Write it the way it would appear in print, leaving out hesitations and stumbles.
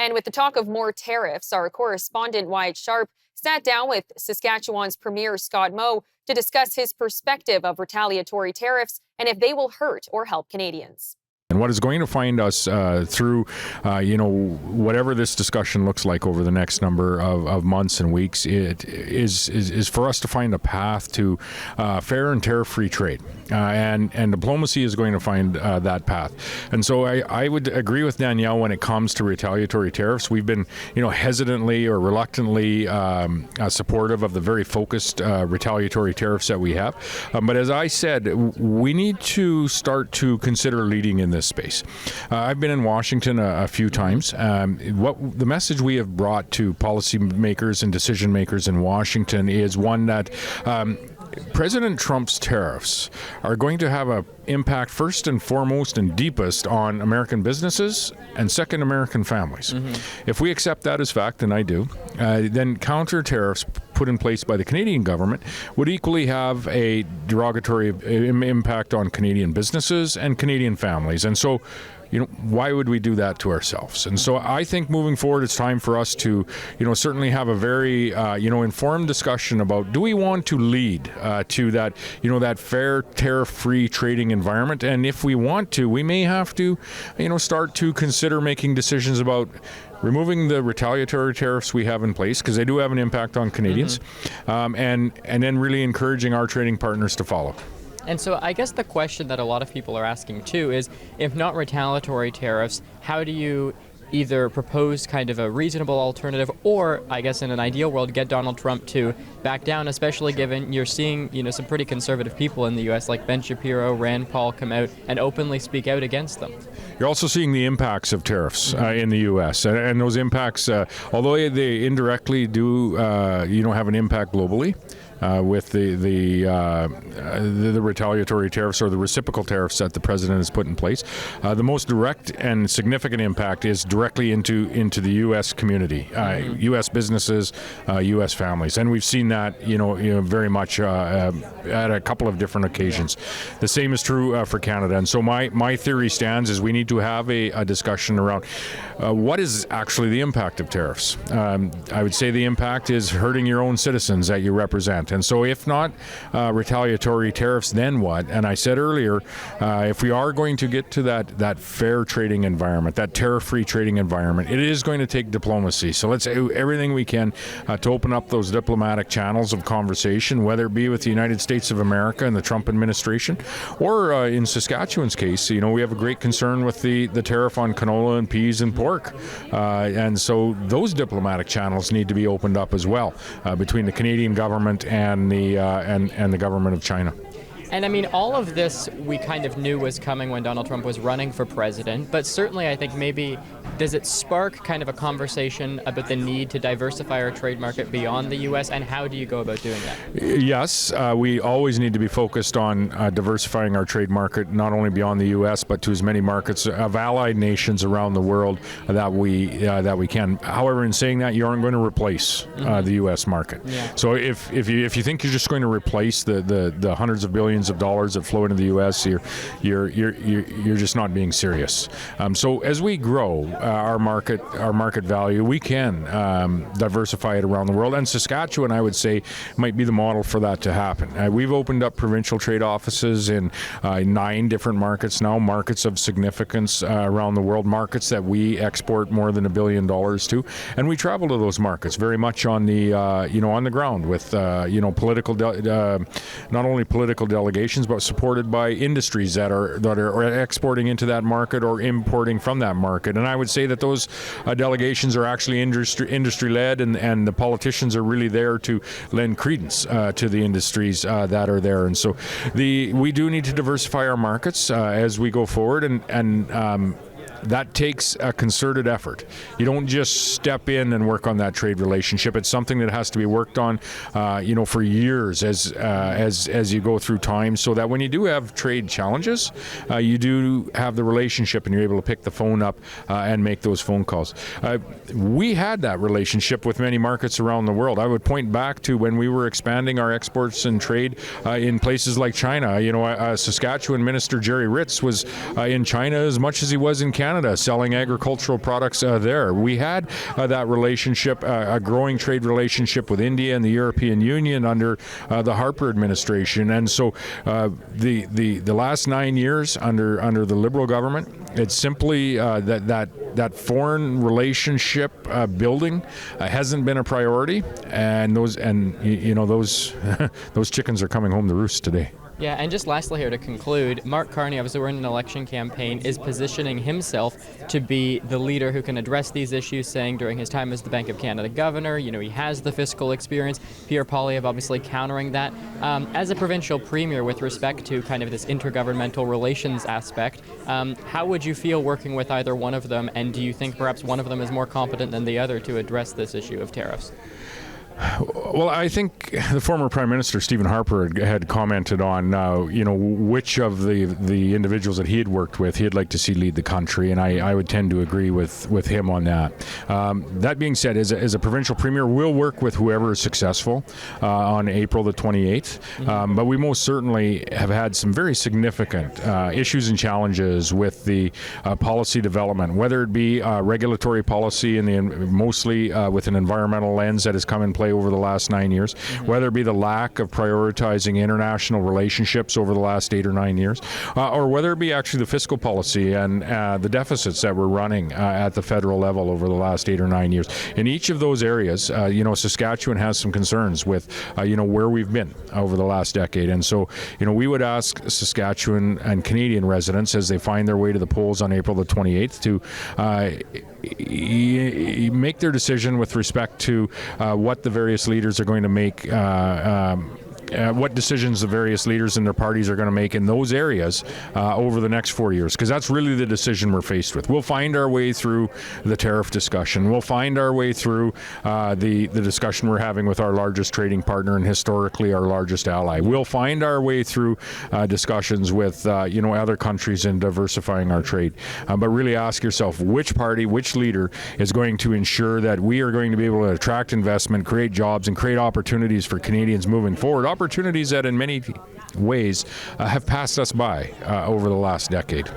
And with the talk of more tariffs, our correspondent Wyatt Sharpe sat down with Saskatchewan's Premier Scott Moe to discuss his perspective of retaliatory tariffs and if they will hurt or help Canadians. And what is going to find us through, whatever this discussion looks like over the next number of months and weeks, it is for us to find a path to fair and tariff-free trade. And diplomacy is going to find that path. And so I would agree with Danielle when it comes to retaliatory tariffs. We've been, hesitantly or reluctantly supportive of the very focused retaliatory tariffs that we have. But as I said, we need to start to consider leading in this space. I've been in Washington a few times. What the message we have brought to policymakers and decision makers in Washington is one that President Trump's tariffs are going to have an impact first and foremost and deepest on American businesses and second, American families. Mm-hmm. If we accept that as fact, and I do, then counter tariffs put in place by the Canadian government would equally have a derogatory impact on Canadian businesses and Canadian families. And so, why would we do that to ourselves? And so I think moving forward, it's time for us to, certainly have a very, informed discussion about, do we want to lead to that, that fair, tariff-free trading environment? And if we want to, we may have to, start to consider making decisions about removing the retaliatory tariffs we have in place, because they do have an impact on Canadians, and then really encouraging our trading partners to follow. And so I guess the question that a lot of people are asking too is, if not retaliatory tariffs, how do you either propose kind of a reasonable alternative, or I guess in an ideal world, get Donald Trump to back down, especially given you're seeing, some pretty conservative people in the U.S. like Ben Shapiro, Rand Paul come out and openly speak out against them. You're also seeing the impacts of tariffs in the U.S. And those impacts, although they indirectly do, have an impact globally, with the retaliatory tariffs or the reciprocal tariffs that the president has put in place. The most direct and significant impact is directly into the U.S. community, U.S. businesses, U.S. families, and we've seen that very much at a couple of different occasions. The same is true for Canada, and so my theory stands is we need to have a discussion around what is actually the impact of tariffs. I would say the impact is hurting your own citizens that you represent. And so if not retaliatory tariffs, then what? And I said earlier, if we are going to get to that fair trading environment, that tariff-free trading environment, it is going to take diplomacy. So let's do everything we can to open up those diplomatic channels of conversation, whether it be with the United States of America and the Trump administration, or in Saskatchewan's case, we have a great concern with the tariff on canola and peas and pork. And so those diplomatic channels need to be opened up as well between the Canadian government and the government of China. And I mean, all of this we kind of knew was coming when Donald Trump was running for president, but certainly I think maybe does it spark kind of a conversation about the need to diversify our trade market beyond the U.S., and how do you go about doing that? Yes, we always need to be focused on diversifying our trade market, not only beyond the U.S., but to as many markets of allied nations around the world that we can. However, in saying that, you aren't going to replace the U.S. market. Yeah. So if you think you're just going to replace the hundreds of billions of dollars that flow into the U.S., you're just not being serious. So as we grow our market value, we can diversify it around the world. And Saskatchewan, I would say, might be the model for that to happen. We've opened up provincial trade offices in 9 different markets now, markets of significance around the world, markets that we export more than $1 billion to, and we travel to those markets very much on the on the ground with political not only political delegations, but supported by industries that are exporting into that market or importing from that market. And I would say that those delegations are actually industry-led, and the politicians are really there to lend credence to the industries that are there. And so we do need to diversify our markets as we go forward, and that takes a concerted effort. You don't just step in and work on that trade relationship. It's something that has to be worked on, for years as you go through time, so that when you do have trade challenges, you do have the relationship and you're able to pick the phone up and make those phone calls. We had that relationship with many markets around the world. I would point back to when we were expanding our exports and trade in places like China. Saskatchewan Minister Jerry Ritz was in China as much as he was in Canada Canada, selling agricultural products there. We had that relationship, a growing trade relationship with India and the European Union under the Harper administration. And so the last 9 years under the Liberal government, it's simply that foreign relationship building hasn't been a priority, and those those chickens are coming home to roost today. Yeah, and just lastly here to conclude, Mark Carney, obviously we're in an election campaign, is positioning himself to be the leader who can address these issues, saying during his time as the Bank of Canada governor, he has the fiscal experience. Pierre Poilievre obviously countering that. As a provincial premier, with respect to kind of this intergovernmental relations aspect, how would you feel working with either one of them, and do you think perhaps one of them is more competent than the other to address this issue of tariffs? Well, I think the former Prime Minister, Stephen Harper, had commented on, which of the individuals that he had worked with he'd like to see lead the country, and I would tend to agree with him on that. That being said, as a provincial premier, we'll work with whoever is successful on April the 28th, but we most certainly have had some very significant issues and challenges with the policy development, whether it be regulatory policy and mostly with an environmental lens that has come in play over the last 9 years, whether it be the lack of prioritizing international relationships over the last 8 or 9 years, or whether it be actually the fiscal policy and the deficits that we're running at the federal level over the last 8 or 9 years. In each of those areas, Saskatchewan has some concerns with, where we've been over the last decade. And so, we would ask Saskatchewan and Canadian residents as they find their way to the polls on April the 28th to make their decision with respect to what the various leaders are going to make, what decisions the various leaders in their parties are going to make in those areas over the next 4 years, because that's really the decision we're faced with. We'll find our way through the tariff discussion. We'll find our way through the discussion we're having with our largest trading partner and historically our largest ally. We'll find our way through discussions with other countries in diversifying our trade. But really ask yourself, which party, which leader is going to ensure that we are going to be able to attract investment, create jobs, and create opportunities for Canadians moving forward, opportunities that in many ways have passed us by over the last decade.